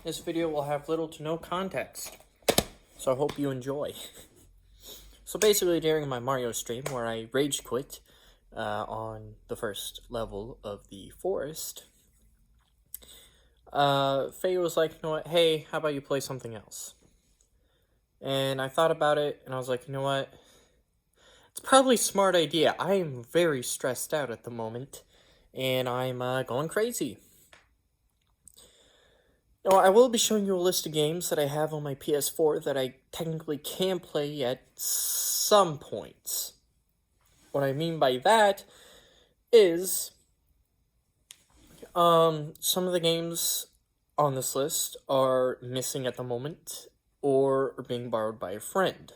This video will have little to no context, so I hope you enjoy. So basically, during my Mario stream, where I rage quit on the first level of the forest, Faye was like, you know what, hey, how about you play something else? And I thought about it, and I was like, you know what, it's probably a smart idea. I am very stressed out at the moment, and I'm going crazy. Now, I will be showing you a list of games that I have on my PS4 that I technically can play at some points. What I mean by that is, some of the games on this list are missing at the moment or are being borrowed by a friend.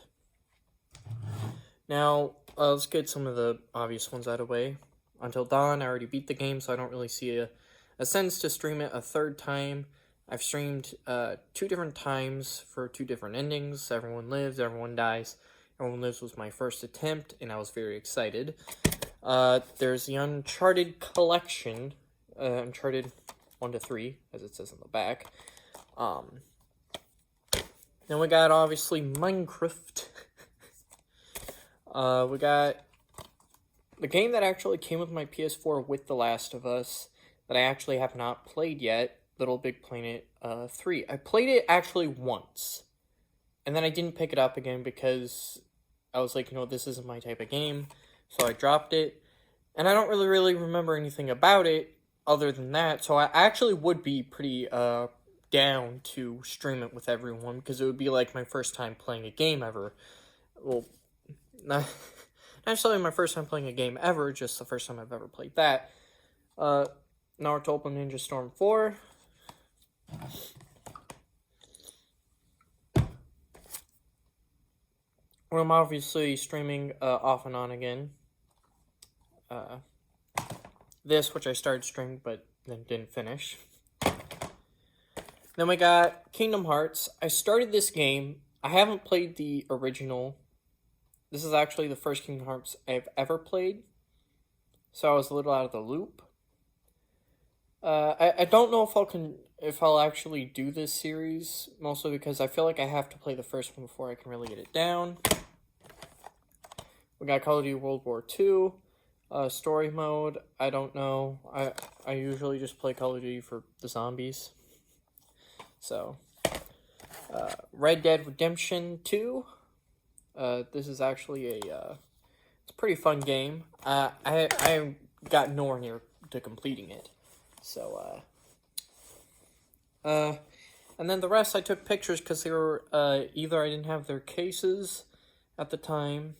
Now, let's get some of the obvious ones out of the way. Until Dawn, I already beat the game, so I don't really see a sense to stream it a third time. I've streamed 2 different times for 2 different endings. Everyone Lives, Everyone Dies. Everyone Lives was my first attempt, and I was very excited. There's the Uncharted collection, Uncharted 1 to 3, as it says on the back. Then we got, obviously, Minecraft. We got the game that actually came with my PS4 with The Last of Us that I actually have not played yet, Little Big Planet 3. I played it actually once, and then I didn't pick it up again because I was like, you know, this isn't my type of game, so I dropped it, and I don't really remember anything about it other than that, so I actually would be pretty down to stream it with everyone, because it would be like my first time playing a game ever. Well, not necessarily my first time playing a game ever, just the first time I've ever played that. Naruto Open Ninja Storm 4. Well, I'm obviously streaming off and on again. This, which I started streaming but then didn't finish. Then we got Kingdom Hearts. I started this game. I haven't played the original. This is actually the first Kingdom Hearts I've ever played, so I was a little out of the loop. I don't know if I'll actually do this series, mostly because I feel like I have to play the first one before I can really get it down. We got Call of Duty World War II, story mode. I don't know. I usually just play Call of Duty for the zombies. So, Red Dead Redemption 2. This is actually it's a pretty fun game. I got nowhere near to completing it. So, and then the rest I took pictures because they were, either I didn't have their cases at the time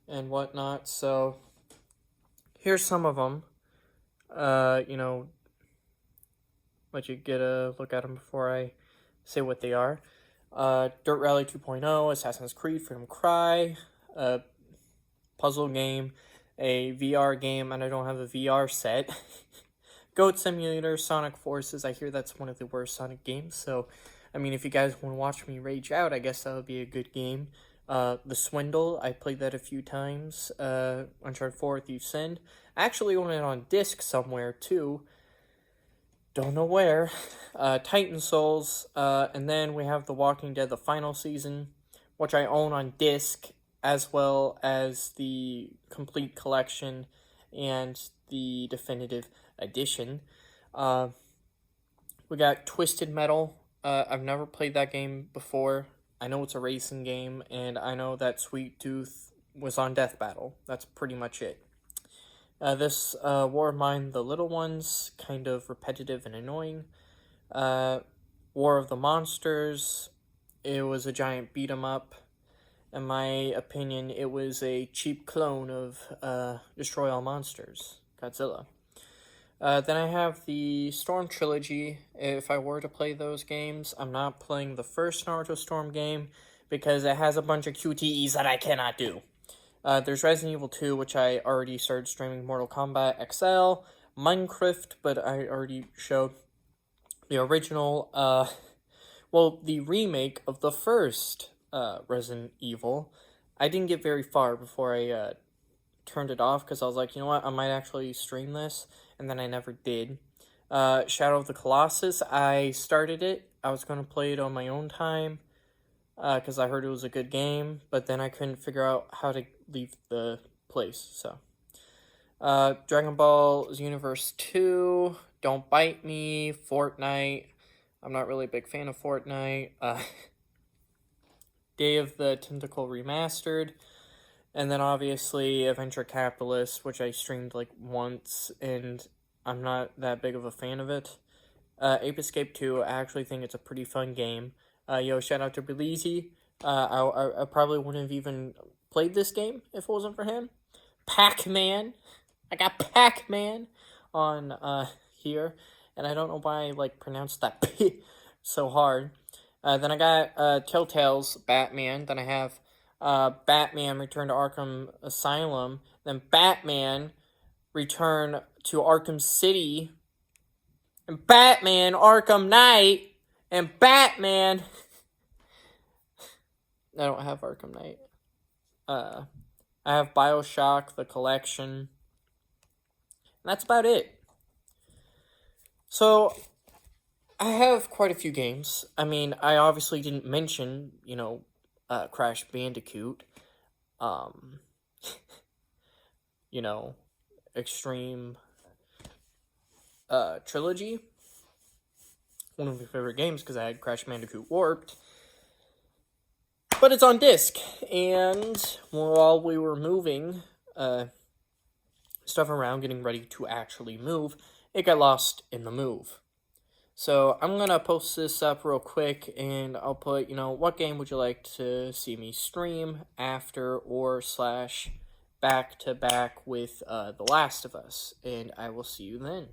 and whatnot, so here's some of them. You know, let you get a look at them before I say what they are. Dirt Rally 2.0, Assassin's Creed, Freedom Cry, puzzle game, a VR game, and I don't have a VR set. Goat Simulator, Sonic Forces. I hear that's one of the worst Sonic games, so, I mean, if you guys want to watch me rage out, I guess that would be a good game. The Swindle, I played that a few times. Uncharted 4, Thief's End. I actually own it on disc somewhere, too. Don't know where. Titan Souls, and then we have The Walking Dead, the final season, which I own on disc, as well as the complete collection and the definitive edition. We got Twisted Metal. I've never played that game before. I know it's a racing game, and I know that Sweet Tooth was on Death Battle. That's pretty much it. This War of Mine, The Little Ones, kind of repetitive and annoying. War of the Monsters, it was a giant beat-em-up. In my opinion, it was a cheap clone of Destroy All Monsters, Godzilla. Then I have the Storm Trilogy. If I were to play those games, I'm not playing the first Naruto Storm game because it has a bunch of QTEs that I cannot do. There's Resident Evil 2, which I already started streaming, Mortal Kombat XL, Minecraft, but I already showed the original, well, the remake of the first Resident Evil. I didn't get very far before I turned it off because I was like, you know what, I might actually stream this, and then I never did. Shadow of the Colossus, I started it. I was going to play it on my own time, because I heard it was a good game, but then I couldn't figure out how to leave the place, so. Dragon Ball Universe 2, Don't Bite Me, Fortnite. I'm not really a big fan of Fortnite. Day of the Tentacle Remastered. And then obviously Adventure Capitalist, which I streamed like once, and I'm not that big of a fan of it. Ape Escape 2, I actually think it's a pretty fun game. Shout out to Belize. I probably wouldn't have even played this game if it wasn't for him. Pac-Man. I got Pac-Man on here, and I don't know why I like pronounced that P so hard. Then I got Telltale's Batman. Then I have Batman Return to Arkham Asylum. Then Batman Return to Arkham City. And Batman Arkham Knight. And Batman. I don't have Arkham Knight. I have BioShock, the collection. And that's about it. So, I have quite a few games. I mean, I obviously didn't mention, Crash Bandicoot. Extreme Trilogy. One of my favorite games because I had Crash Bandicoot Warped. But it's on disc. And while we were moving stuff around, getting ready to actually move, it got lost in the move. So I'm going to post this up real quick, and I'll put, what game would you like to see me stream after or / back to back with The Last of Us, and I will see you then.